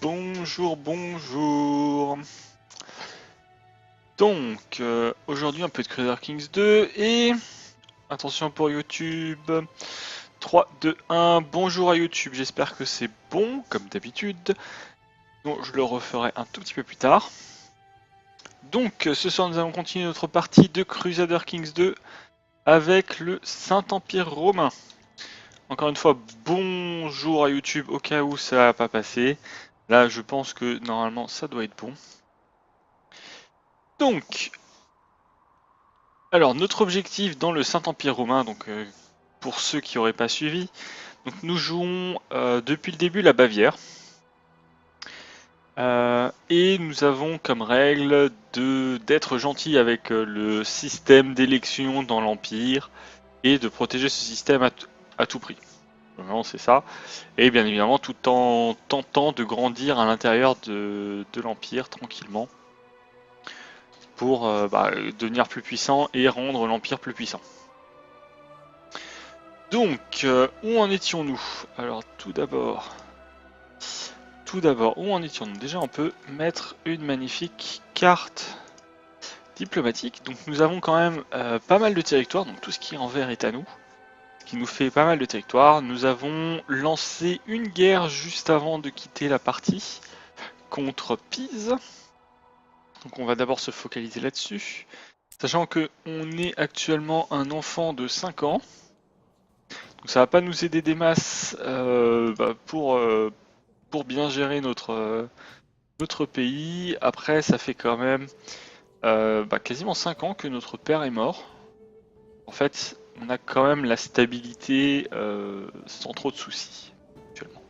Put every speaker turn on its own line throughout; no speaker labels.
Bonjour, bonjour. Donc, aujourd'hui un peu de Crusader Kings 2 et attention pour YouTube. 3, 2, 1. Bonjour à YouTube, j'espère que c'est bon comme d'habitude. Donc, je le referai un tout petit peu plus tard. Donc, ce soir nous allons continuer notre partie de Crusader Kings 2 avec le Saint-Empire romain. Encore une fois, bonjour à YouTube au cas où ça n'a pas passé. Là, je pense que normalement ça doit être bon. Donc, alors notre objectif dans le Saint-Empire romain, donc pour ceux qui n'auraient pas suivi, donc nous jouons depuis le début la Bavière. Et nous avons comme règle d'être gentil avec le système d'élection dans l'Empire et de protéger ce système à tout prix. Vraiment, c'est ça. Et bien évidemment, tout en tentant de grandir à l'intérieur de l'Empire tranquillement pour devenir plus puissant et rendre l'Empire plus puissant. Donc, où en étions-nous? Alors, tout d'abord, où en étions-nous? Déjà, on peut mettre une magnifique carte diplomatique. Donc, nous avons quand même pas mal de territoires. Donc, tout ce qui est en vert est à nous, ce qui nous fait pas mal de territoires. Nous avons lancé une guerre juste avant de quitter la partie contre Pise. Donc, on va d'abord se focaliser là-dessus. Sachant que on est actuellement un enfant de 5 ans. Donc ça va pas nous aider des masses pour bien gérer notre pays. Après, ça fait quand même quasiment 5 ans que notre père est mort. En fait, on a quand même la stabilité sans trop de soucis actuellement.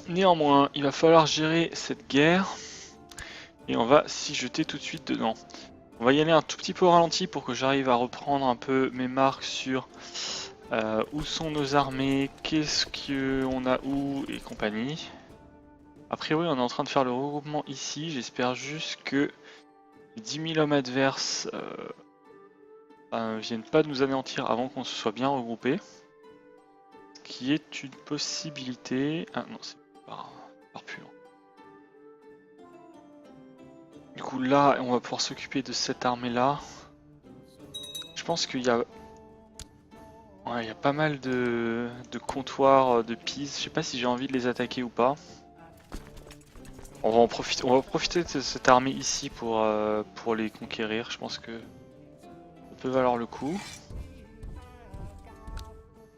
Néanmoins, il va falloir gérer cette guerre et on va s'y jeter tout de suite dedans. On va y aller un tout petit peu au ralenti pour que j'arrive à reprendre un peu mes marques sur où sont nos armées, qu'est-ce qu'on a où et compagnie. A priori, on est en train de faire le regroupement ici. J'espère juste que les 10 000 hommes adverses viennent pas de nous anéantir avant qu'on se soit bien regroupé. Ce qui est une possibilité. Ah non, c'est par plus long. Du coup, là, on va pouvoir s'occuper de cette armée-là. Je pense qu'il y a... Ouais, il y a pas mal de comptoirs de Pise. Je sais pas si j'ai envie de les attaquer ou pas. On va profiter de cette armée ici pour les conquérir. Je pense que ça peut valoir le coup.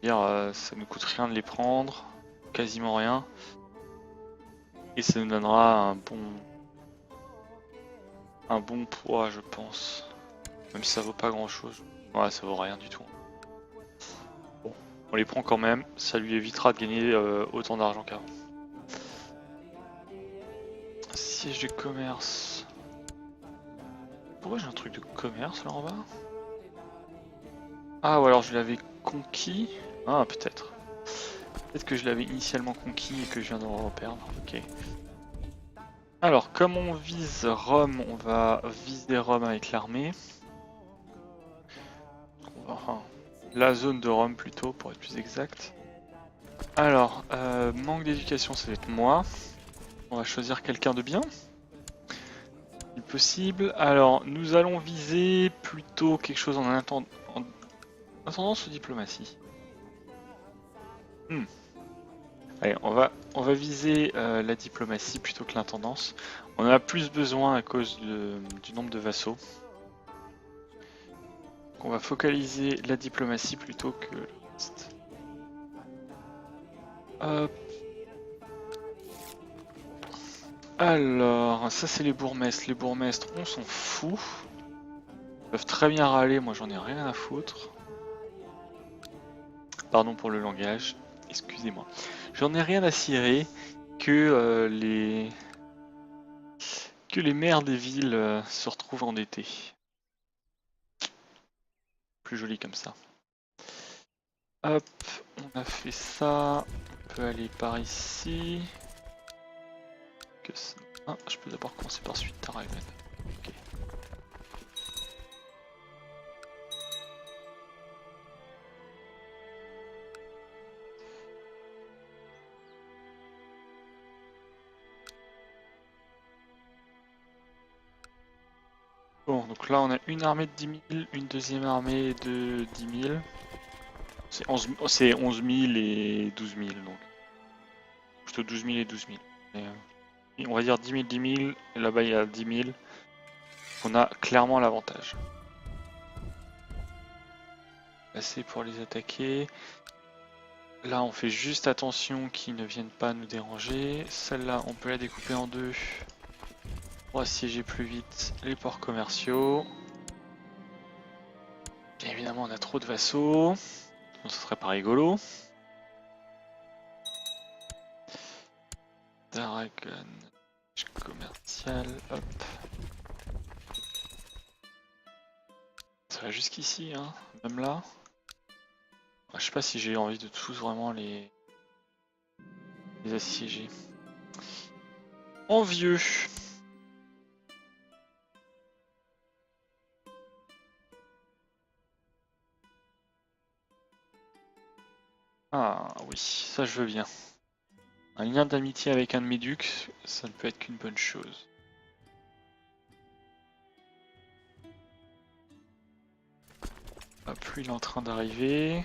Ça nous coûte rien de les prendre, quasiment rien. Et ça nous donnera un bon poids, je pense. Même si ça vaut pas grand chose. Ouais, ça vaut rien du tout. Bon, on les prend quand même. Ça lui évitera de gagner autant d'argent qu'avant. Siège de commerce. Pourquoi j'ai un truc de commerce là en bas? Ah, ou alors je l'avais conquis. Ah, peut-être. Peut-être que je l'avais initialement conquis et que je viens d'en perdre. Ok. Alors, comme on vise Rome, on va viser Rome avec l'armée. Enfin, la zone de Rome plutôt, pour être plus exact. Alors, manque d'éducation, ça va être moi. On va choisir quelqu'un de bien. Si possible. Alors, nous allons viser plutôt quelque chose en intendance ou diplomatie. Allez, on va viser la diplomatie plutôt que l'intendance. On en a plus besoin à cause du nombre de vassaux. Donc on va focaliser la diplomatie plutôt que le reste. Hop. Alors, ça c'est les bourgmestres. Les bourgmestres, on s'en fout. Ils peuvent très bien râler, moi j'en ai rien à foutre. Pardon pour le langage, excusez-moi. J'en ai rien à cirer que les maires des villes se retrouvent endettés. Plus joli comme ça. Hop, on a fait ça. On peut aller par ici. Ah, je peux d'abord commencer par suite Taraven. Ok. donc là on a une armée de 10 000, une deuxième armée de 10 000. C'est 11 000 et 12 000 donc. Plutôt 12 000 et 12 000. Et, on va dire 10 000, 10 000, et là-bas il y a 10 000. On a clairement l'avantage. Assez pour les attaquer. Là on fait juste attention qu'ils ne viennent pas nous déranger. Celle-là on peut la découper en deux pour assiéger plus vite les ports commerciaux. Bien évidemment on a trop de vassaux, donc ce serait pas rigolo. Dragon commercial, hop. Ça va jusqu'ici, hein, même là. Je sais pas si j'ai envie de tous vraiment les assiéger. Envieux. Ah oui, ça je veux bien. Un lien d'amitié avec un de mes ducs, ça ne peut être qu'une bonne chose. Hop, lui il est en train d'arriver.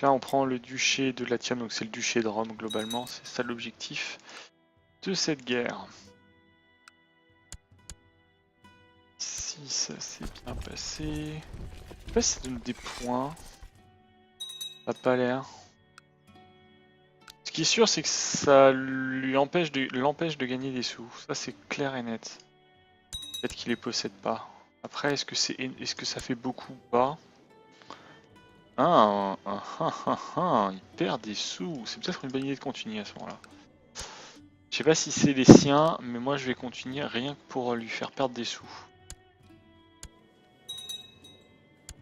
Là on prend le duché de Latium, donc c'est le duché de Rome globalement, c'est ça l'objectif de cette guerre. Ici ça s'est bien passé. Je sais pas si ça donne des points. Ça n'a pas l'air. Ce qui est sûr c'est que ça lui empêche de gagner des sous. Ça c'est clair et net. Peut-être qu'il les possède pas. Après est-ce que ça fait beaucoup ou pas? Il perd des sous. C'est peut-être une bonne idée de continuer à ce moment-là. Je sais pas si c'est les siens, mais moi je vais continuer rien que pour lui faire perdre des sous.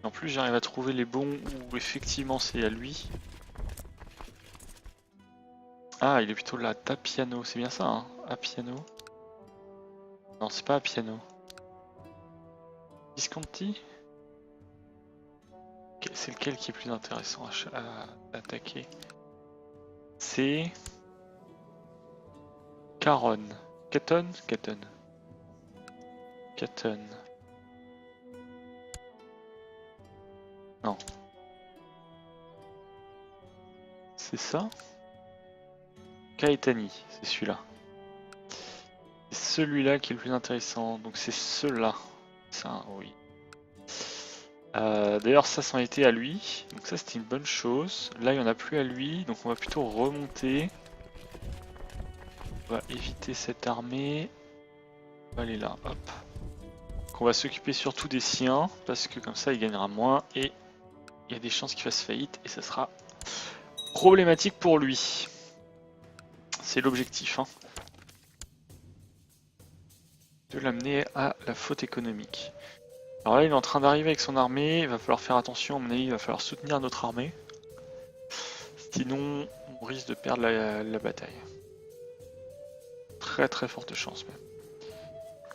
En plus j'arrive à trouver les bons où effectivement c'est à lui. Ah il est plutôt là, Tapiano, c'est bien ça hein, Appiano. Non c'est pas Appiano. Visconti? C'est lequel qui est plus intéressant à attaquer? C'est... Caron. Caton? Caton. Caton. Non. C'est ça? Caetani, c'est celui-là. C'est celui-là qui est le plus intéressant, donc c'est ceux-là. Ça, oui. D'ailleurs ça c'en était à lui, donc ça c'était une bonne chose. Là il n'y en a plus à lui, donc on va plutôt remonter. On va éviter cette armée. On va aller là, hop. Donc on va s'occuper surtout des siens, parce que comme ça il gagnera moins et il y a des chances qu'il fasse faillite et ça sera problématique pour lui. C'est l'objectif, hein. De l'amener à la faute économique. Alors là il est en train d'arriver avec son armée, il va falloir faire attention, à mon avis il va falloir soutenir notre armée. Sinon on risque de perdre la bataille. Très très forte chance même.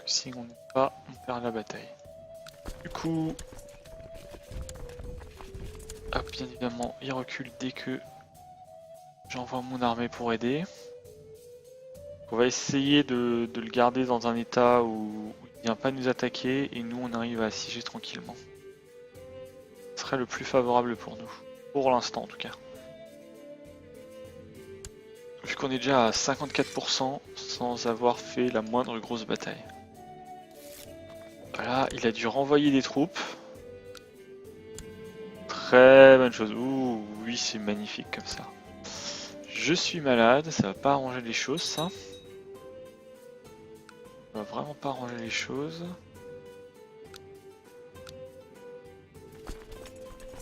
Si on n'est pas, on perd la bataille. Du coup, hop, bien évidemment il recule dès que j'envoie mon armée pour aider. On va essayer de le garder dans un état où il ne vient pas nous attaquer et nous on arrive à assiéger tranquillement. Ce serait le plus favorable pour nous, pour l'instant en tout cas. Vu qu'on est déjà à 54% sans avoir fait la moindre grosse bataille. Voilà, il a dû renvoyer des troupes. Très bonne chose. Ouh, oui, c'est magnifique comme ça. Je suis malade, ça va pas arranger les choses ça. Ça va vraiment pas arranger les choses.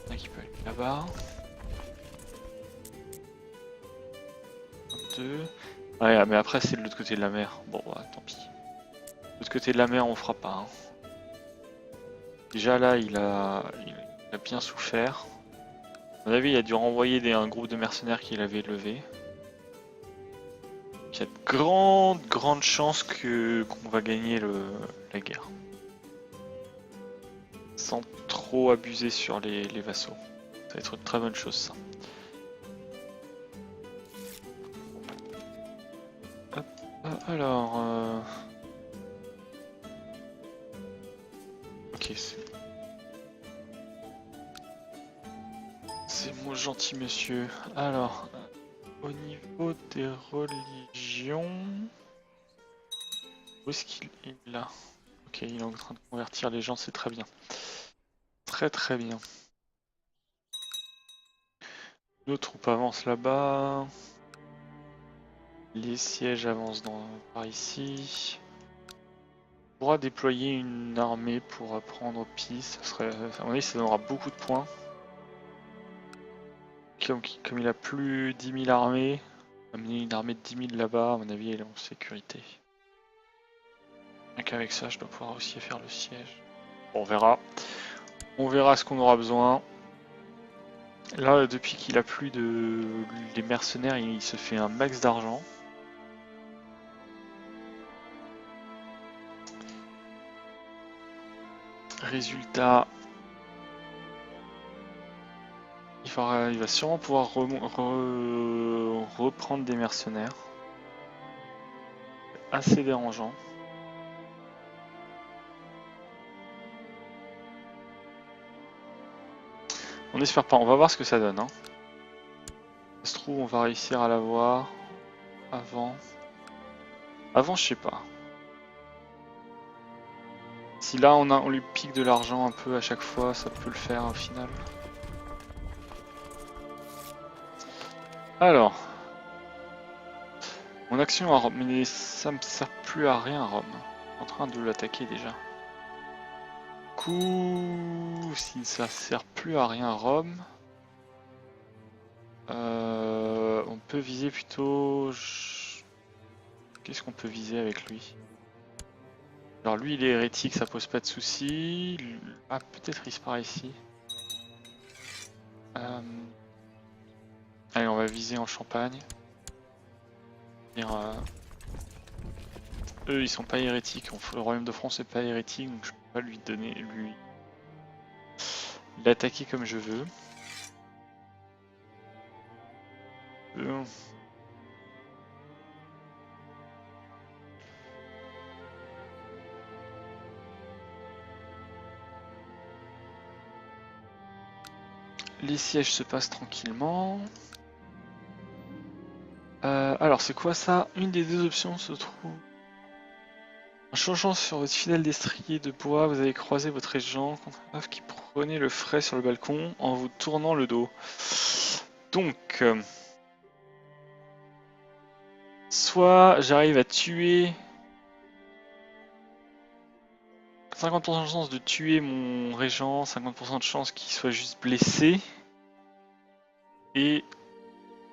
Il y en a qui peut aller là-bas. 2. Ouais, mais après c'est de l'autre côté de la mer. Bon, bah, tant pis. De l'autre côté de la mer, on fera pas. Hein. Déjà là, il a bien souffert. À mon avis, il a dû renvoyer un groupe de mercenaires qu'il avait levé. Il y a de grandes chances qu'on va gagner la guerre. Sans trop abuser sur les vassaux. Ça va être une très bonne chose ça. Hop, alors... Ok, c'est mon gentil monsieur. Alors, au niveau des religions... Où est-ce qu'il est là? Ok, il est en train de convertir les gens, c'est très bien. Très très bien. Nos troupes avancent là-bas. Les sièges avancent par ici. On pourra déployer une armée pour prendre Pi. Ça serait, à mon avis, ça donnera beaucoup de points. Comme il a plus 10 000 armées, amener une armée de 10 000 là-bas, à mon avis, elle est en sécurité. Donc avec ça, je dois pouvoir aussi faire le siège. Bon, on verra. On verra ce qu'on aura besoin. Là, depuis qu'il a plus de... les mercenaires, il se fait un max d'argent. Résultat... Il va sûrement pouvoir reprendre des mercenaires. Assez dérangeant. On espère pas, on va voir ce que ça donne. Hein. Ça se trouve, on va réussir à l'avoir avant. Avant, je sais pas. Si là, on lui pique de l'argent un peu à chaque fois, ça peut le faire au final. Alors. Mon action à Rome, mais ça me sert plus à rien Rome. Je suis en train de l'attaquer déjà. Du coup, si ça sert plus à rien Rome, on peut viser plutôt... Qu'est-ce qu'on peut viser avec lui? Alors lui il est hérétique, ça pose pas de soucis. Ah peut-être il se part ici. Allez, on va viser en Champagne. Eux ils sont pas hérétiques, le royaume de France est pas hérétique, donc je peux pas lui donner l'attaquer comme je veux. Les sièges se passent tranquillement. Alors c'est quoi ça? Une des deux options se trouve. En changeant sur votre fidèle destrier de bois, vous allez croiser votre régent contre un elfe qui prenait le frais sur le balcon en vous tournant le dos. Donc, soit j'arrive à tuer 50% de chance de tuer mon régent, 50% de chance qu'il soit juste blessé. Et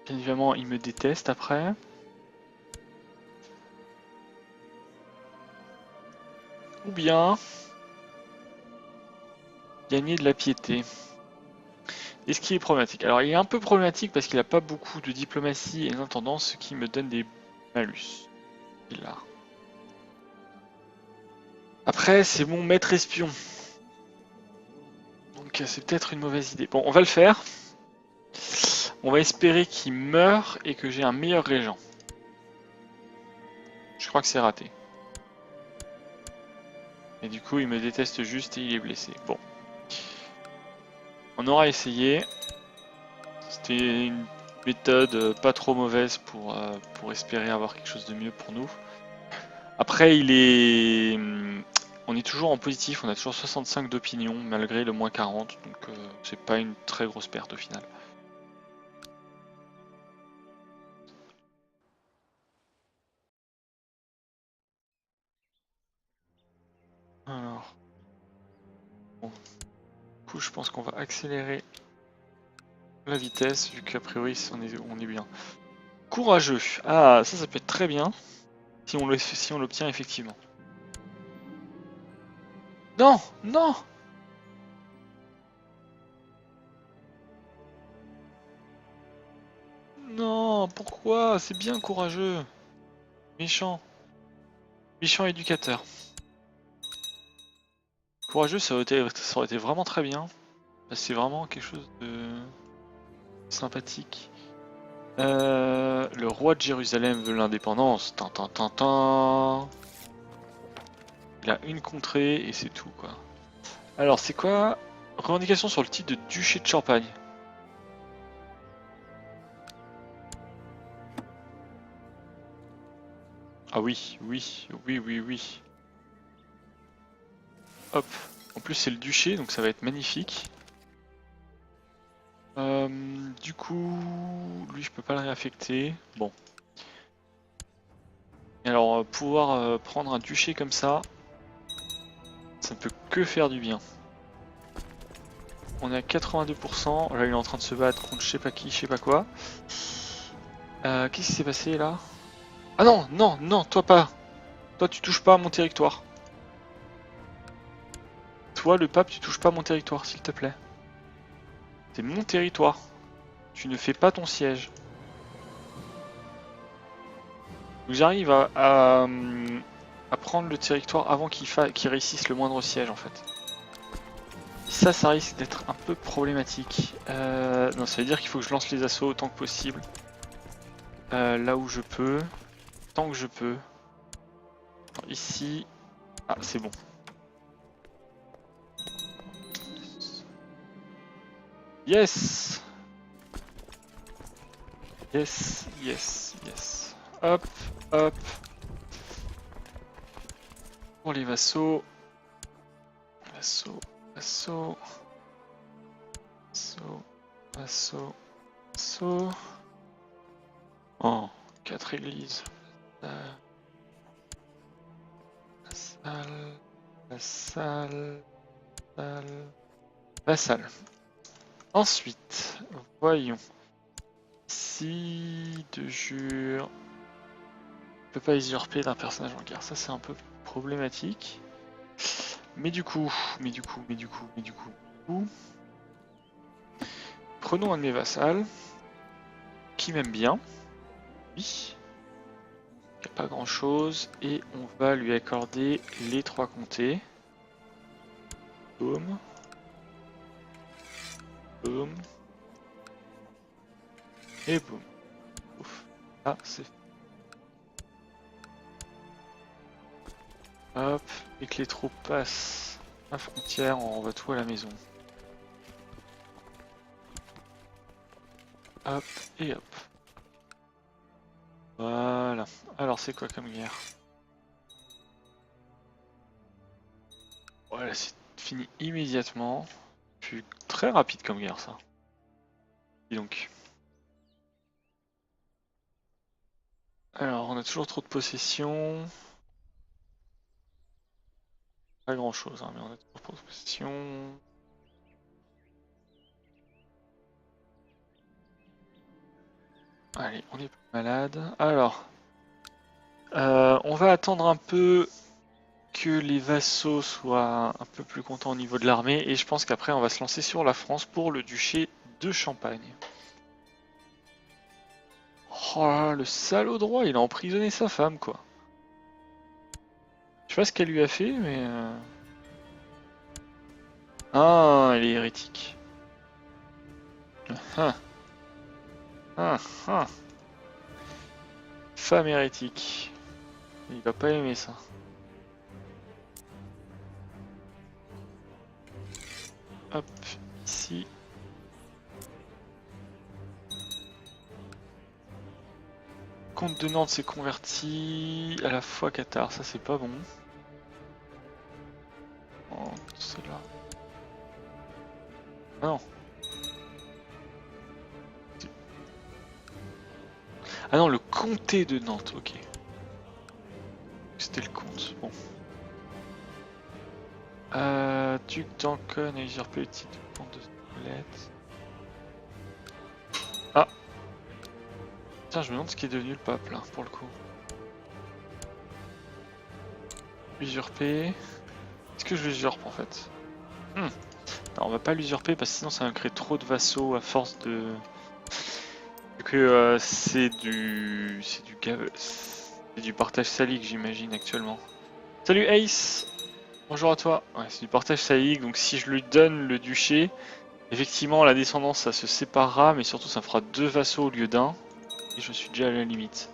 bien évidemment, il me déteste après. Ou bien gagner de la piété. Et ce qui est problématique. Alors il est un peu problématique parce qu'il n'a pas beaucoup de diplomatie et d'intendance, ce qui me donne des malus. Là. Après c'est mon maître espion. Donc c'est peut-être une mauvaise idée. Bon on va le faire. On va espérer qu'il meure et que j'ai un meilleur régent. Je crois que c'est raté. Et du coup il me déteste juste et il est blessé. Bon. On aura essayé. C'était une méthode pas trop mauvaise pour espérer avoir quelque chose de mieux pour nous. Après, on est toujours en positif, on a toujours 65 d'opinion malgré le moins 40, donc c'est pas une très grosse perte au final. Alors, bon. Du coup, je pense qu'on va accélérer la vitesse vu qu'a priori on est bien. Courageux, ah ça peut être très bien si on l'obtient effectivement. Non, non. Non, pourquoi? C'est bien courageux. Méchant. Méchant éducateur. Courageux, ça aurait été vraiment très bien. C'est vraiment quelque chose de sympathique. Le roi de Jérusalem veut l'indépendance. Il a une contrée et c'est tout quoi. Alors, c'est quoi? Revendication sur le titre de duché de Champagne. Ah oui, oui, oui, oui, oui. Hop. En plus, c'est le duché, donc ça va être magnifique. Du coup, lui, je peux pas le réaffecter. Bon. Et alors, pouvoir prendre un duché comme ça ne peut que faire du bien. On est à 82%. Là, il est en train de se battre contre je sais pas qui, je sais pas quoi. Qu'est-ce qui s'est passé là? Ah non, non, non, toi pas. Toi, tu touches pas à mon territoire. Toi, le pape, tu touches pas à mon territoire, s'il te plaît. C'est mon territoire. Tu ne fais pas ton siège. Donc j'arrive à prendre le territoire avant qu'il réussisse le moindre siège en fait. Ça risque d'être un peu problématique. Non, ça veut dire qu'il faut que je lance les assauts autant que possible. Là où je peux. Tant que je peux. Alors, ici. Ah, c'est bon. Yes! Yes, yes, yes. Hop, hop. Pour les vassaux. Vassaux, vassaux. Vassaux, vassaux, vassaux. Oh, 4 églises. Vassal, vassal. Ensuite, voyons. Ici, de jure. On peut pas usurper d'un personnage en guerre. Ça, c'est un peu problématique. Mais du coup. Prenons un de mes vassals. Qui m'aime bien. Oui. Il n'y a pas grand chose. Et on va lui accorder les 3 comtés. Boum. Boum. Et boum. Ouf. Ah, c'est fait. Hop. Et que les troupes passent la frontière, on renvoie tout à la maison. Hop et hop. Voilà. Alors c'est quoi comme guerre? Voilà, c'est fini immédiatement. Puis très rapide comme guerre ça. Et donc. Alors on a toujours trop de possession. Pas grand chose, hein, mais on a toujours trop de possession. Allez, on est pas malade. Alors. On va attendre un peu que les vassaux soient un peu plus contents au niveau de l'armée. Et je pense qu'après on va se lancer sur la France pour le duché de Champagne. Oh là, le salaud droit, il a emprisonné sa femme quoi. Je sais pas ce qu'elle lui a fait, mais... Ah, elle est hérétique. Ah, ah, ah. Femme hérétique. Il va pas aimer ça. Hop, ici. Comte de Nantes s'est converti à la fois Qatar, ça c'est pas bon. Oh, c'est là. Ah non. Ah non, le comté de Nantes, ok. C'était le comte, bon. Duc d'Ancône a usurpé le titre de comte de Spolète. Ah. Tiens, je me demande ce qui est devenu le pape là, pour le coup. Usurper. Est-ce que je l'usurpe en fait? Non, on va pas l'usurper parce que sinon ça va créer trop de vassaux à force de... Vu que c'est du partage salique j'imagine actuellement. Salut Ace. Bonjour à toi. Ouais, c'est du partage salique, donc si je lui donne le duché, effectivement la descendance ça se séparera, mais surtout ça fera 2 vassaux au lieu d'un. Et je suis déjà à la limite.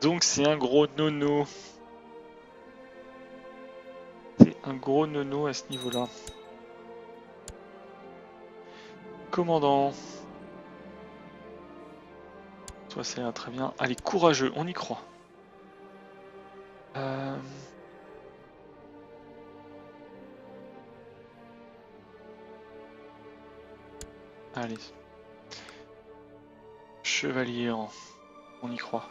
Donc c'est un gros nono. C'est un gros nono à ce niveau-là. Commandant. Toi, c'est très bien. Allez, courageux, on y croit. Allez. Chevalier, on y croit.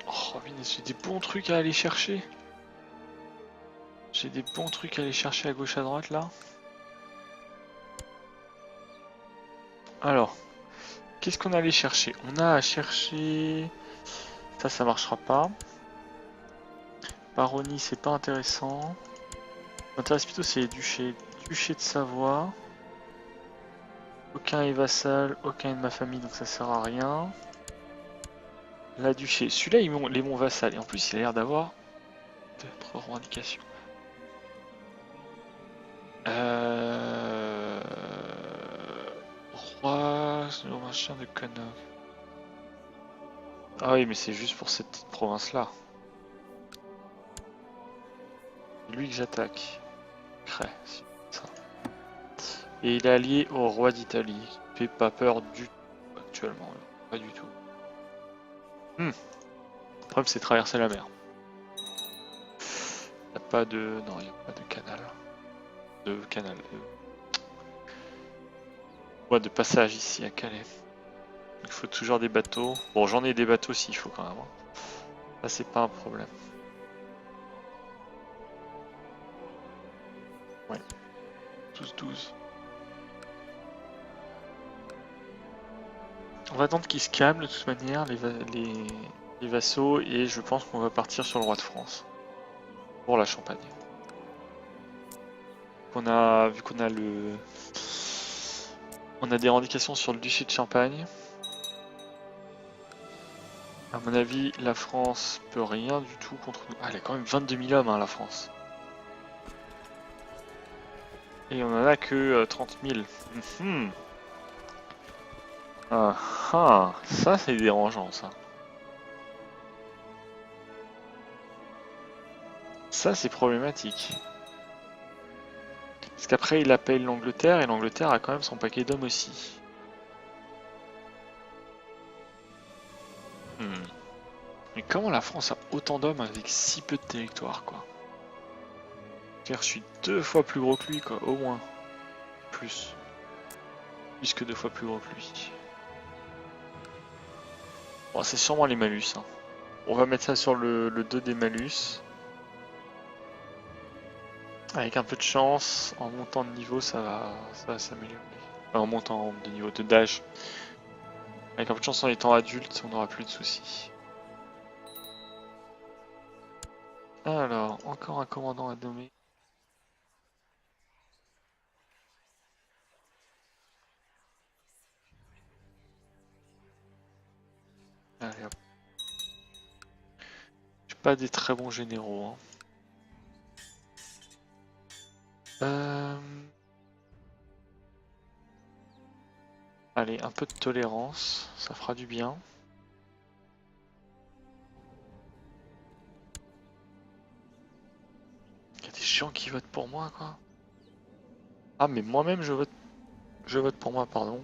Oh, j'ai des bons trucs à aller chercher. J'ai des bons trucs à aller chercher à gauche à droite là. Alors, qu'est-ce qu'on a allé chercher? On a à chercher... Ça marchera pas. Baronnie, c'est pas intéressant. Ce qui m'intéresse plutôt, c'est les duchés. Duché de Savoie. Aucun est vassal, aucun est de ma famille, donc ça sert à rien. La duché. Celui-là, il est mon vassal. Et en plus, il a l'air d'avoir d'autres revendications. Roi, un chien de Connor. Ah oui, mais c'est juste pour cette petite province-là. Lui que j'attaque. Crée, ça. Et il est allié au roi d'Italie. Qui fait pas peur du tout actuellement. Pas du tout. Le problème, c'est traverser la mer. Il n'y a pas de... Non, il n'y a pas de canal. De passage ici à Calais. Il faut toujours des bateaux. Bon, j'en ai des bateaux s'il faut quand même. Là, c'est pas un problème. Ouais. 12-12. On va attendre qu'ils se calment de toute manière, les vassaux, et je pense qu'on va partir sur le roi de France. Pour la Champagne. Vu qu'on a le... On a des revendications sur le duché de Champagne. À mon avis, la France peut rien du tout contre nous. Ah, elle a quand même 22 000 hommes, hein, la France. Et on en a que 30 000. Ça c'est dérangeant, ça. Ça c'est problématique. Parce qu'après il appelle l'Angleterre, et l'Angleterre a quand même son paquet d'hommes aussi. Mais comment la France a autant d'hommes avec si peu de territoire, quoi? C'est-à-dire, je suis 2 fois plus gros que lui, quoi, au moins. Plus. Plus que 2 fois plus gros que lui. Bon, c'est sûrement les malus. Hein. On va mettre ça sur le 2 des malus. Avec un peu de chance, en montant de niveau, ça va s'améliorer. Enfin, en montant de niveau d'âge. Avec un peu de chance, en étant adulte, on n'aura plus de soucis. Alors, encore un commandant à nommer. Allez hop. J'ai pas des très bons généraux. Hein. Allez, un peu de tolérance, ça fera du bien. Il y a des gens qui votent pour moi, quoi. Ah, mais moi-même, je vote pour moi, pardon.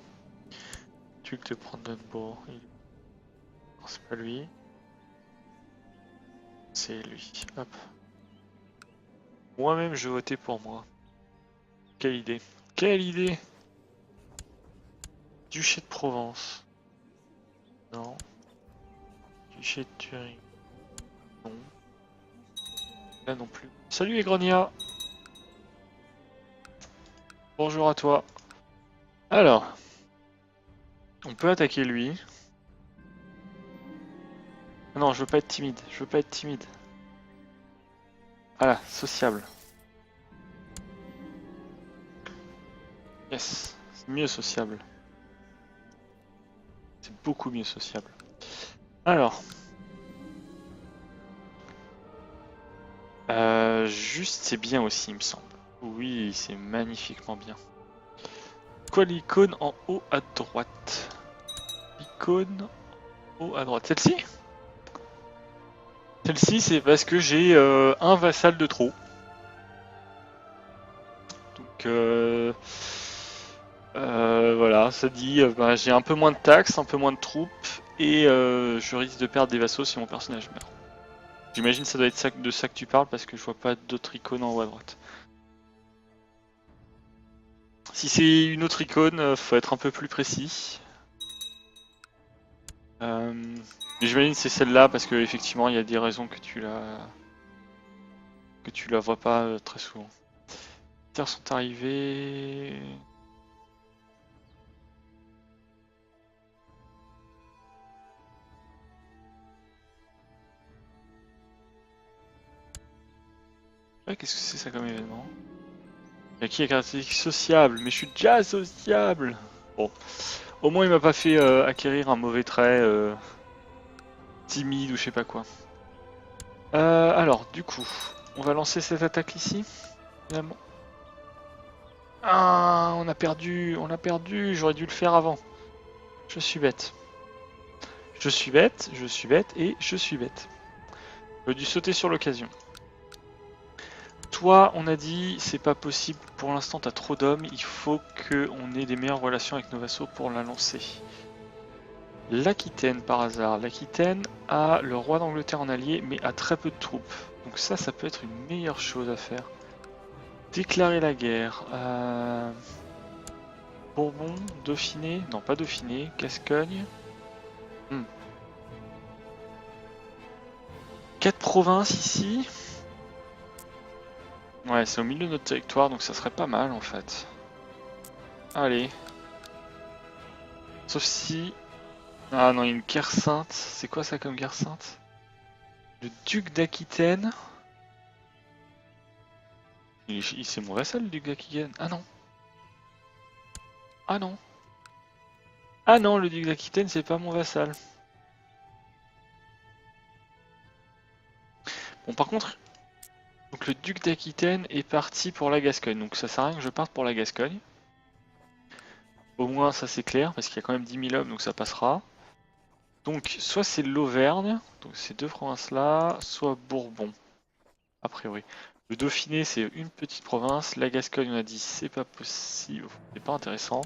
Duc de Brandenbourg. Non, c'est pas lui. C'est lui. Hop. Moi-même, je votais pour moi. Quelle idée. Quelle idée! Duché de Provence. Non. Duché de Turing. Non. Là non plus. Salut les grenias! Bonjour à toi. Alors. On peut attaquer lui. Non, je veux pas être timide. Je veux pas être timide. Voilà, sociable. Yes. C'est mieux sociable. C'est beaucoup mieux sociable. Alors. Juste, c'est bien aussi, il me semble. Oui, c'est magnifiquement bien. Quoi l'icône en haut à droite? Icône en haut à droite. Celle-ci? Celle-ci, c'est parce que j'ai un vassal de trop. Donc voilà, ça dit bah, j'ai un peu moins de taxes, un peu moins de troupes, et je risque de perdre des vassaux si mon personnage meurt. J'imagine que ça doit être de ça que tu parles parce que je vois pas d'autres icônes en haut à droite. Si c'est une autre icône, faut être un peu plus précis. Mais j'imagine que c'est celle-là parce que effectivement il y a des raisons que tu la vois pas très souvent. Les terres sont arrivées. Ouais, qu'est-ce que c'est ça comme événement? Il y a qui a caractéristique sociable? Mais je suis déjà sociable! Bon, au moins il m'a pas fait acquérir un mauvais trait timide ou je sais pas quoi. Alors, du coup, on va lancer cette attaque ici, finalement. Ah, on a perdu, j'aurais dû le faire avant. Je suis bête. Je suis bête, je suis bête et je suis bête. J'aurais dû sauter sur l'occasion. Toi, on a dit, c'est pas possible, pour l'instant t'as trop d'hommes, il faut qu'on ait des meilleures relations avec nos vassaux pour la lancer. L'Aquitaine, par hasard. L'Aquitaine a le roi d'Angleterre en allié, mais a très peu de troupes. Donc ça peut être une meilleure chose à faire. Déclarer la guerre. Bourbon, Dauphiné, non pas Dauphiné, Gascogne. 4 provinces ici. Ouais, c'est au milieu de notre territoire, donc ça serait pas mal en fait. Allez. Sauf si... Ah non, il y a une guerre sainte. C'est quoi ça comme guerre sainte? Le duc d'Aquitaine. C'est mon vassal, le duc d'Aquitaine. Ah non. Ah non. Ah non, le duc d'Aquitaine, c'est pas mon vassal. Bon, par contre, donc le duc d'Aquitaine est parti pour la Gascogne. Donc ça sert à rien que je parte pour la Gascogne. Au moins, ça c'est clair, parce qu'il y a quand même 10 000 hommes, donc ça passera. Donc, soit c'est l'Auvergne, donc ces deux provinces-là, soit Bourbon, a priori. Le Dauphiné, c'est une petite province. La Gascogne, on a dit, c'est pas possible, c'est pas intéressant.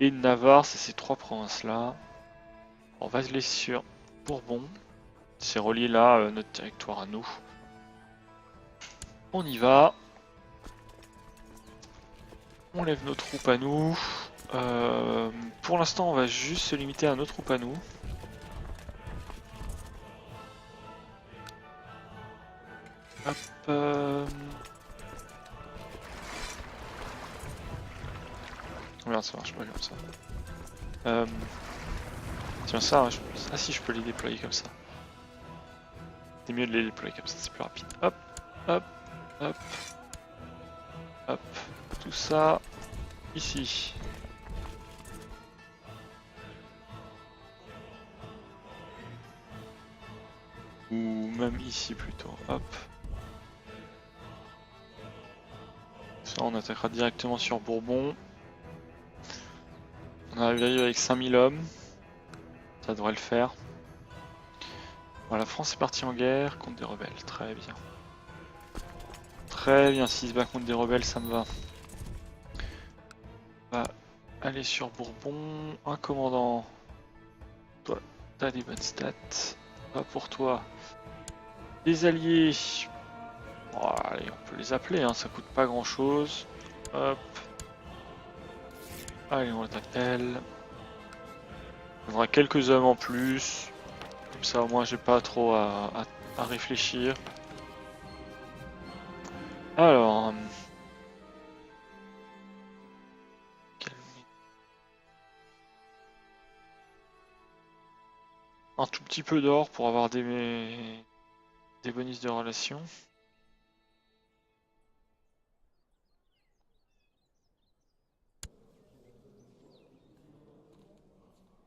Et Navarre, c'est ces trois provinces-là. On va aller sur Bourbon. C'est relié là, notre territoire à nous. On y va. On lève nos troupes à nous. Pour l'instant, on va juste se limiter à nos troupes à nous. Hop. Merde, ça marche pas comme ça. Tiens, ça, hein, ah si, je peux les déployer comme ça. C'est mieux de les déployer comme ça, c'est plus rapide. Hop, hop, hop, hop. Tout ça ici. Ou même ici plutôt. Hop. Ça, on attaquera directement sur Bourbon. On arrive avec 5000 hommes. Ça devrait le faire. Voilà, la France est partie en guerre contre des rebelles. Très bien. Très bien, s'il se bat contre des rebelles, ça me va. On va aller sur Bourbon. Un commandant. Toi, t'as des bonnes stats. Pas pour toi. Les alliés. Oh, allez, on peut les appeler, hein, ça coûte pas grand chose. Hop. Allez, on l'appelle. On aura quelques hommes en plus. Comme ça, au moins, j'ai pas trop à réfléchir. Alors. Un tout petit peu d'or pour avoir des bonus de relation.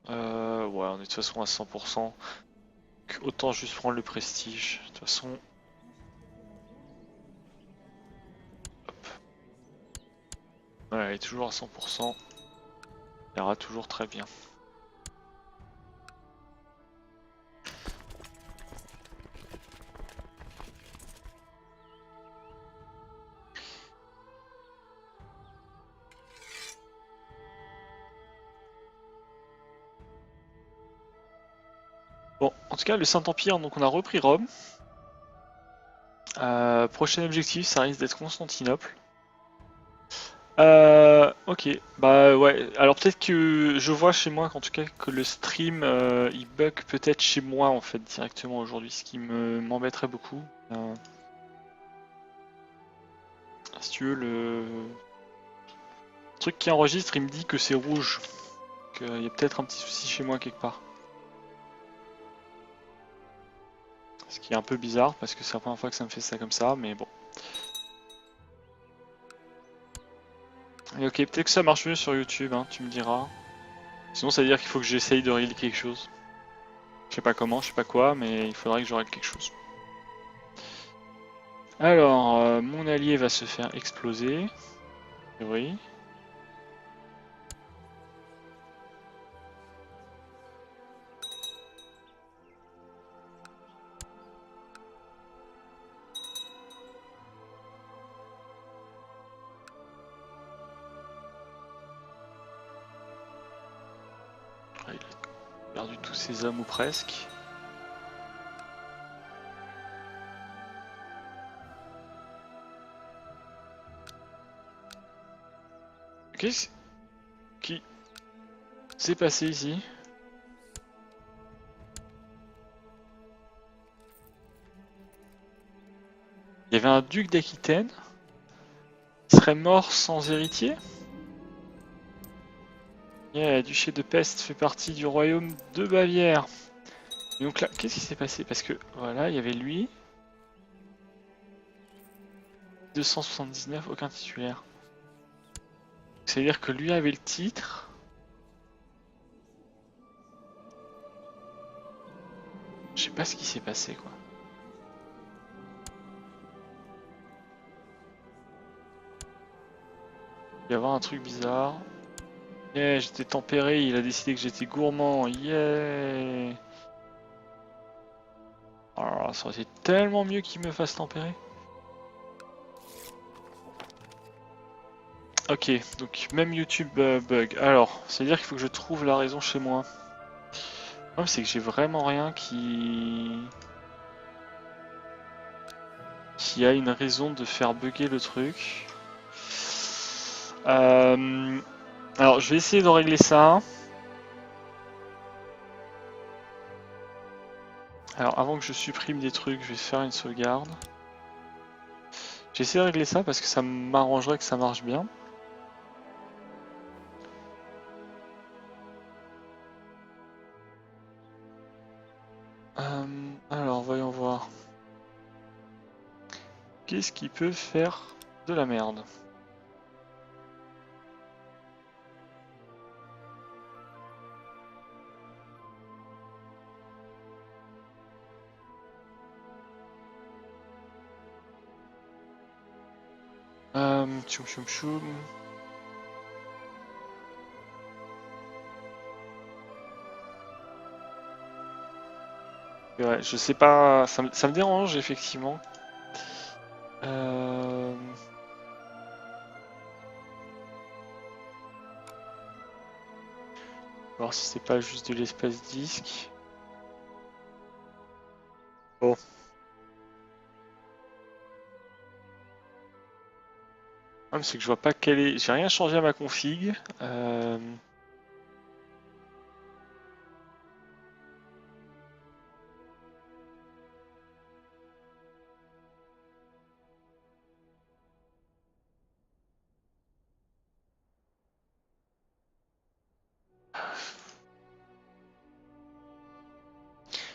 Ouais, on est de toute façon à 100%. Autant juste prendre le prestige. De toute façon. Hop. Ouais, elle est toujours à 100%. Elle ira toujours très bien. en tout cas, le Saint-Empire, donc on a repris Rome. Prochain objectif, ça risque d'être Constantinople. Ok, bah ouais, alors peut-être que je vois chez moi qu'en tout cas que le stream il bug peut-être chez moi en fait directement aujourd'hui, ce qui m'embêterait beaucoup. Si tu veux, le truc qui enregistre il me dit que c'est rouge, qu'il y a peut-être un petit souci chez moi quelque part. Ce qui est un peu bizarre parce que c'est la première fois que ça me fait ça comme ça, mais bon. Et ok, peut-être que ça marche mieux sur YouTube, hein, tu me diras. Sinon ça veut dire qu'il faut que j'essaye de régler quelque chose. Je sais pas comment, je sais pas quoi, mais il faudrait que je règle quelque chose. Alors, mon allié va se faire exploser. Oui. Il a perdu tous ses hommes ou presque. Qu'est-ce qui s'est passé ici? Il y avait un duc d'Aquitaine qui serait mort sans héritier? Yeah, duché de Pest fait partie du royaume de Bavière. Et donc là, qu'est-ce qui s'est passé? Parce que voilà, il y avait lui. 279, aucun titulaire. Ça veut dire que lui avait le titre. Je sais pas ce qui s'est passé quoi. Il va y avoir un truc bizarre. Yeah, j'étais tempéré, il a décidé que j'étais gourmand. Yeah. Alors, ça aurait été tellement mieux qu'il me fasse tempérer. Ok, donc même YouTube bug. Alors, c'est-à-dire qu'il faut que je trouve la raison chez moi. Le problème, c'est que j'ai vraiment rien qui a une raison de faire bugger le truc. Alors, je vais essayer de régler ça. Alors, avant que je supprime des trucs, je vais faire une sauvegarde. J'essaie de régler ça parce que ça m'arrangerait que ça marche bien. Alors, voyons voir. Qu'est-ce qui peut faire de la merde? Tchoum tchoum tchoum. Ouais, je sais pas, ça me dérange effectivement. Voir si c'est pas juste de l'espace disque. Bon. Le problème c'est que je vois pas quelle est. J'ai rien changé à ma config.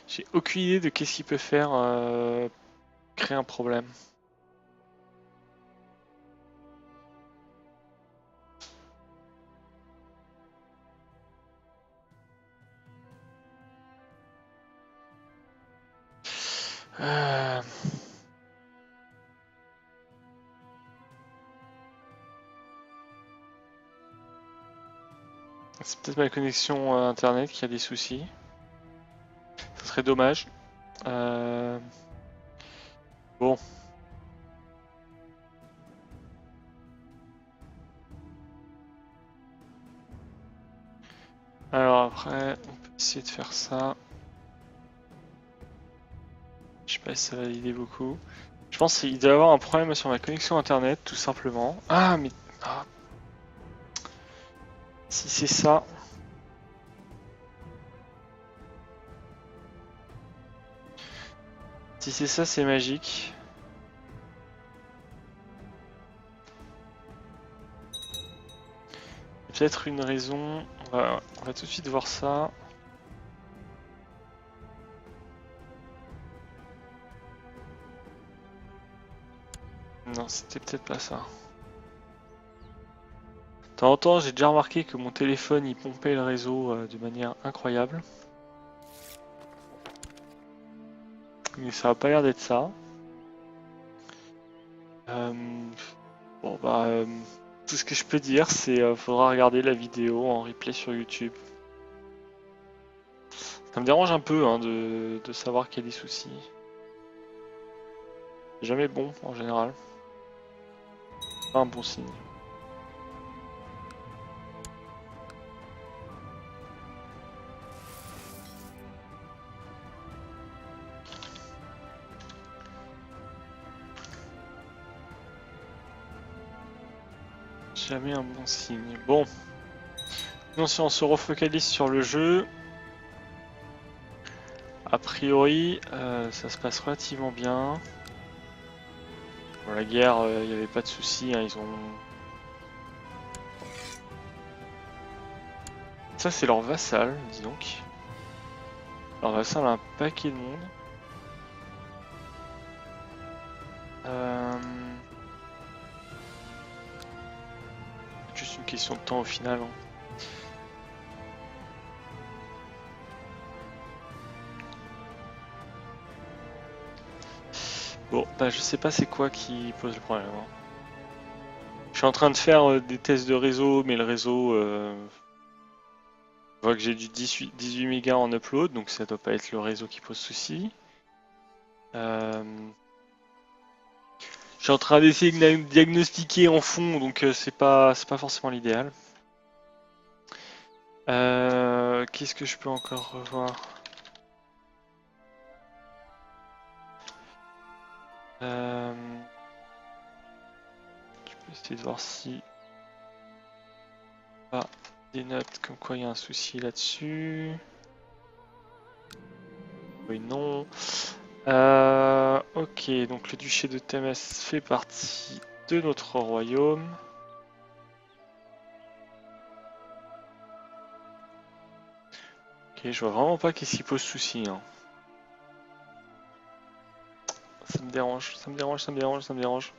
J'ai aucune idée de qu'est-ce qui peut faire créer un problème. C'est peut-être ma connexion internet qui a des soucis. Ce serait dommage. Bon. Alors après, on peut essayer de faire ça. pas si ça va aider beaucoup. Je pense qu'il doit y avoir un problème sur ma connexion internet, tout simplement. Ah, mais... Ah. Si c'est ça... Si c'est ça, c'est magique. Peut-être une raison... on va tout de suite voir ça. Non, c'était peut-être pas ça. De temps en temps, j'ai déjà remarqué que mon téléphone il pompait le réseau de manière incroyable. Mais ça a pas l'air d'être ça. Bon bah, tout ce que je peux dire, c'est faudra regarder la vidéo en replay sur YouTube. Ça me dérange un peu hein, de savoir qu'il y a des soucis. C'est jamais bon en général. Pas un bon signe. Jamais un bon signe. Bon. Sinon, si on se refocalise sur le jeu, a priori, ça se passe relativement bien. Bon, la guerre, il n'y avait pas de soucis. Hein, ils ont. Ça, c'est leur vassal, dis donc. Leur vassal a un paquet de monde. Juste une question de temps au final. Hein. Bon, bah je sais pas c'est quoi qui pose le problème. Hein. Je suis en train de faire des tests de réseau, mais le réseau... je vois que j'ai du 18 mégas en upload, donc ça doit pas être le réseau qui pose souci. Je suis en train d'essayer de diagnostiquer en fond, donc c'est pas forcément l'idéal. Qu'est-ce que je peux encore revoir? Je peux essayer de voir si... Ah, des notes comme quoi il y a un souci là-dessus. Oui, non. Ok, donc le duché de Thames fait partie de notre royaume. Ok, je vois vraiment pas qu'est-ce qui pose souci. Hein. Ça me dérange, ça me dérange, ça me dérange, ça me dérange.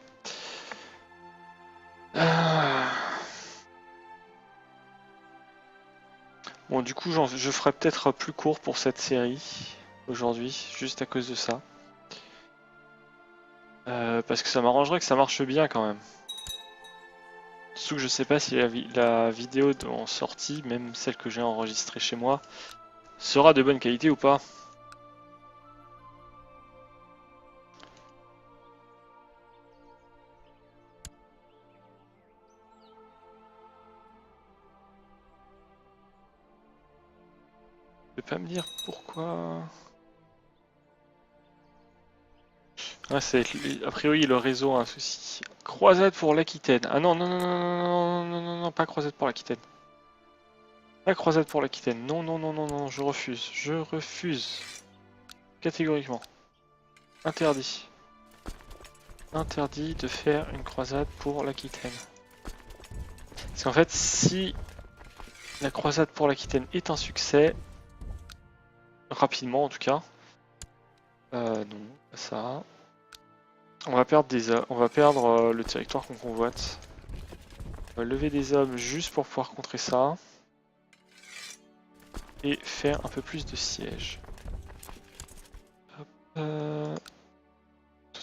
Bon, du coup, je ferai peut-être plus court pour cette série aujourd'hui, juste à cause de ça. Parce que ça m'arrangerait que ça marche bien quand même. Surtout que je sais pas si la vidéo en sortie, même celle que j'ai enregistrée chez moi, sera de bonne qualité ou pas. Je peux pas me dire pourquoi. Ouais, a priori le réseau a un souci. Croisade pour l'Aquitaine. Ah non, non, non, non, non, non, non, non, pas croisade pour l'Aquitaine. Pas croisade pour l'Aquitaine. Non, non, non, non, non, je refuse. Je refuse. Catégoriquement. Interdit. Interdit de faire une croisade pour l'Aquitaine. Parce qu'en fait, si la croisade pour l'Aquitaine est un succès, rapidement en tout cas, non, pas ça. On va perdre on va perdre le territoire qu'on convoite. On va lever des hommes juste pour pouvoir contrer ça. Et faire un peu plus de siège. Hop, toi,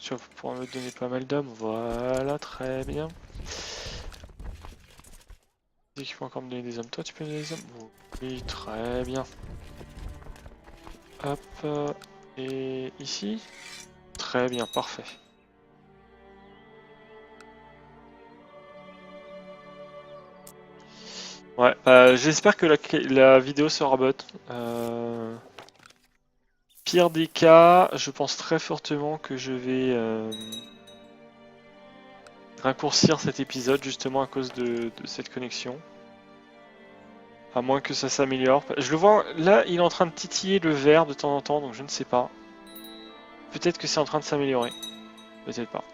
tu vas pouvoir me donner pas mal d'hommes. Voilà, très bien. Tu peux encore me donner des hommes. Toi, tu peux me donner des hommes. Oui, très bien. Hop, et ici. Très bien, parfait. Ouais, j'espère que la vidéo sera bonne. Pire des cas, je pense très fortement que je vais raccourcir cet épisode justement à cause de cette connexion. À moins que ça s'améliore. Je le vois, là il est en train de titiller le vert de temps en temps, donc je ne sais pas. Peut-être que c'est en train de s'améliorer. Peut-être pas.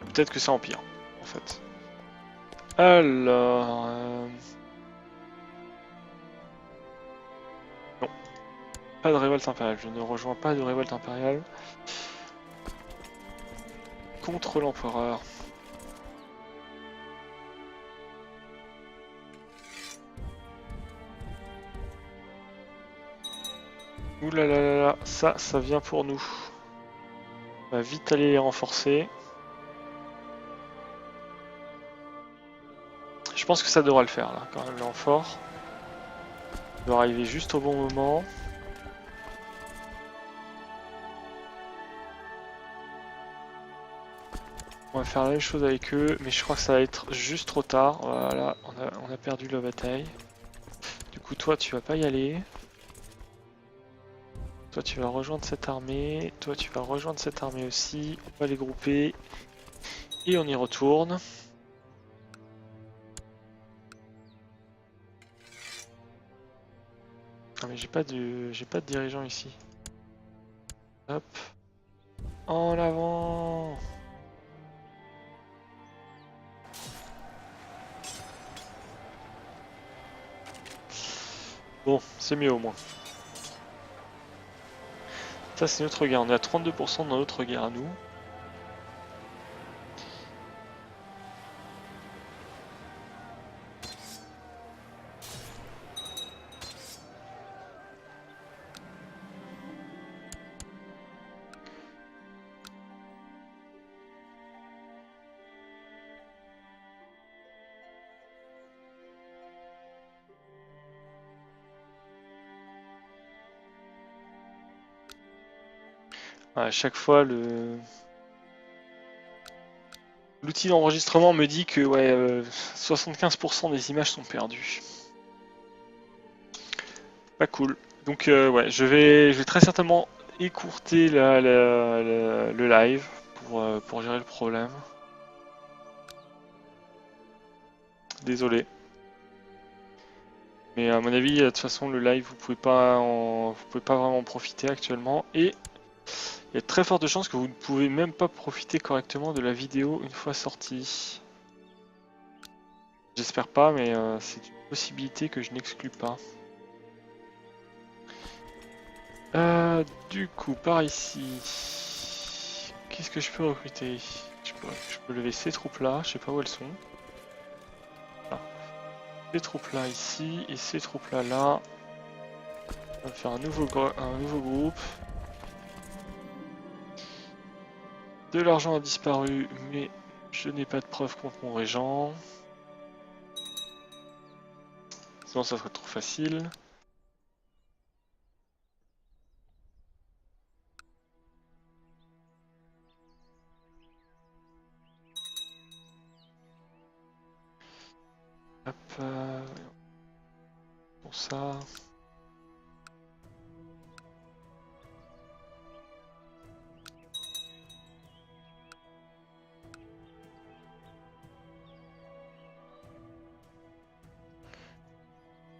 Peut-être que ça empire, en fait. Alors... Non. Pas de révolte impériale. Je ne rejoins pas de révolte impériale. Contre l'empereur. Ouh là là là là, ça vient pour nous. On va vite aller les renforcer. Je pense que ça devra le faire là, quand même, le renfort. Il doit arriver juste au bon moment. On va faire la même chose avec eux, mais je crois que ça va être juste trop tard. Voilà, on a perdu la bataille. Du coup, toi, tu vas pas y aller. Toi tu vas rejoindre cette armée, toi tu vas rejoindre cette armée aussi, on va les grouper et on y retourne. Ah mais j'ai pas de dirigeant ici. Hop. En avant. Bon, c'est mieux au moins. Ça c'est notre guerre, on est à 32% dans notre guerre à nous. À chaque fois l'outil d'enregistrement me dit que ouais, 75% des images sont perdues. Pas cool. Donc ouais, je vais très certainement écourter le live pour gérer le problème. Désolé. Mais à mon avis, de toute façon, le live, vous pouvez pas vraiment en profiter actuellement. Et il y a de très fortes chances que vous ne pouvez même pas profiter correctement de la vidéo une fois sortie. J'espère pas, mais c'est une possibilité que je n'exclus pas. Du coup, par ici, qu'est-ce que je peux recruter? Je peux lever ces troupes-là, je sais pas où elles sont. Voilà. Ces troupes-là ici, et ces troupes-là là. On va faire un nouveau groupe. De l'argent a disparu, mais je n'ai pas de preuve contre mon régent. Sinon ça serait trop facile. Hop, pour ça.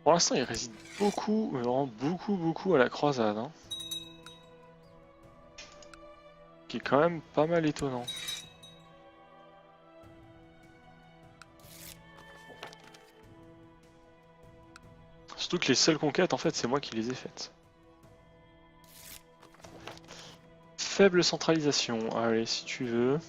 Pour l'instant, il réside beaucoup, vraiment beaucoup à la croisade. Hein. Qui est quand même pas mal étonnant. Surtout que les seules conquêtes, en fait, c'est moi qui les ai faites. Faible centralisation. Allez, si tu veux.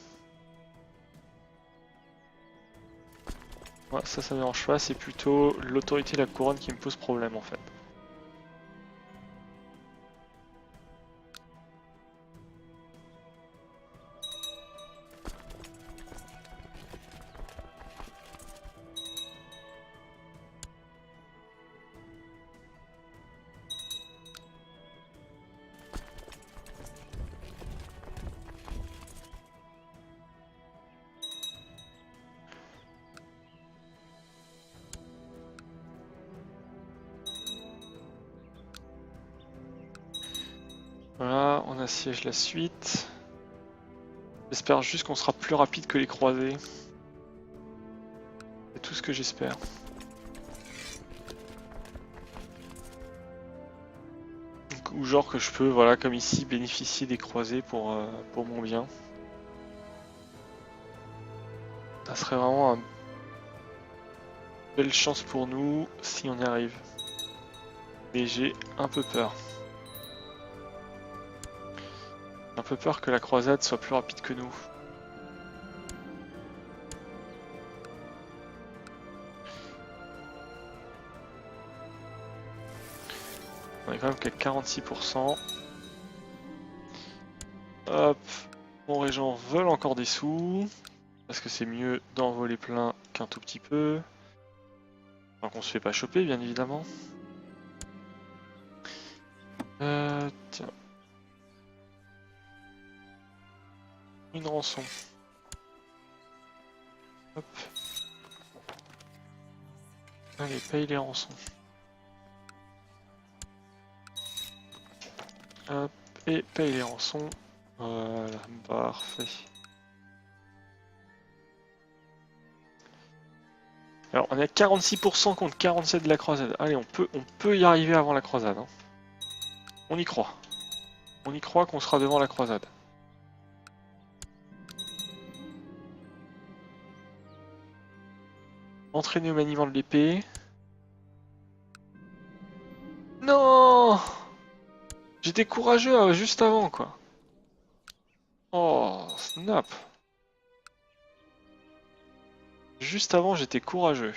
Ouais, ça me dérange pas, c'est plutôt l'autorité de la couronne qui me pose problème, en fait. Voilà, on assiège la suite. J'espère juste qu'on sera plus rapide que les croisés. C'est tout ce que j'espère. Ou genre que je peux, voilà, comme ici, bénéficier des croisés pour mon bien. Ça serait vraiment une belle chance pour nous si on y arrive. Mais j'ai un peu peur. J'ai un peu peur que la croisade soit plus rapide que nous. On est quand même qu'à 46%. Hop, mon régent veulent encore des sous. Parce que c'est mieux d'envoler plein qu'un tout petit peu. Tant qu'on se fait pas choper, bien évidemment. Tiens. Une rançon. Hop. Allez, paye les rançons. Hop, et paye les rançons. Voilà, parfait. Alors, on est à 46% contre 47% de la croisade. Allez, on peut y arriver avant la croisade. Hein. On y croit. On y croit qu'on sera devant la croisade. Entraîner au maniement de l'épée. Non! J'étais courageux juste avant, quoi. Oh, snap. Juste avant, j'étais courageux.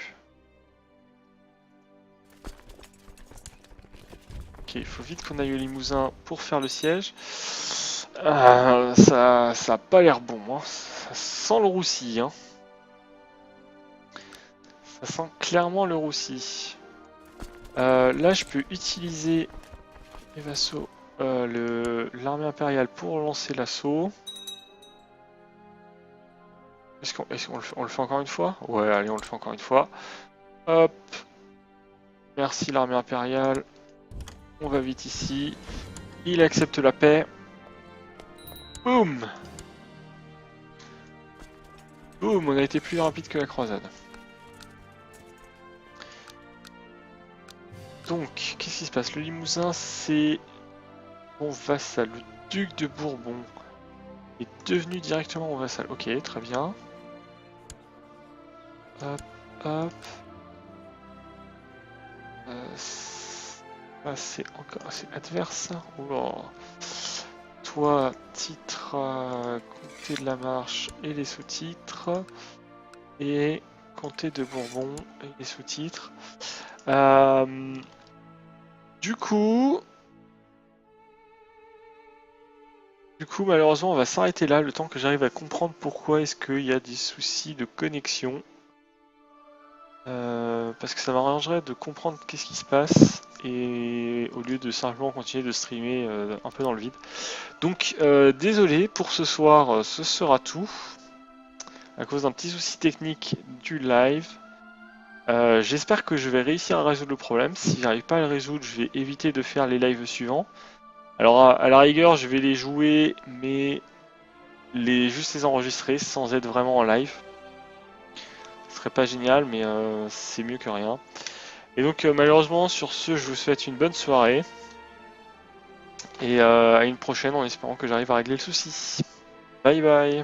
Ok, il faut vite qu'on aille au Limousin pour faire le siège. Ça a pas l'air bon, hein. Ça sent le roussi, hein. Ça sent clairement le roussi. Là, je peux utiliser les vassaux, l'armée impériale pour lancer l'assaut. Est-ce qu'on le fait encore une fois? Ouais, allez, on le fait encore une fois. Hop. Merci l'armée impériale. On va vite ici. Il accepte la paix. Boum! Boum, on a été plus rapide que la croisade. Donc, qu'est-ce qui se passe? Le Limousin, c'est mon vassal. Le duc de Bourbon est devenu directement mon vassal. Ok, très bien. Hop, hop. C'est adverse. Oh. Toi, titre, comté de la Marche et les sous-titres. Et comté de Bourbon et les sous-titres. Du coup, malheureusement, on va s'arrêter là le temps que j'arrive à comprendre pourquoi est-ce qu'il y a des soucis de connexion. Parce que ça m'arrangerait de comprendre qu'est-ce qui se passe et au lieu de simplement continuer de streamer un peu dans le vide. Donc désolé pour ce soir, ce sera tout à cause d'un petit souci technique du live. J'espère que je vais réussir à résoudre le problème. Si j'arrive pas à le résoudre, je vais éviter de faire les lives suivants. Alors à la rigueur, je vais les jouer, mais juste les enregistrer sans être vraiment en live. Ce serait pas génial, mais c'est mieux que rien. Et donc malheureusement, sur ce, je vous souhaite une bonne soirée. Et à une prochaine en espérant que j'arrive à régler le souci. Bye bye.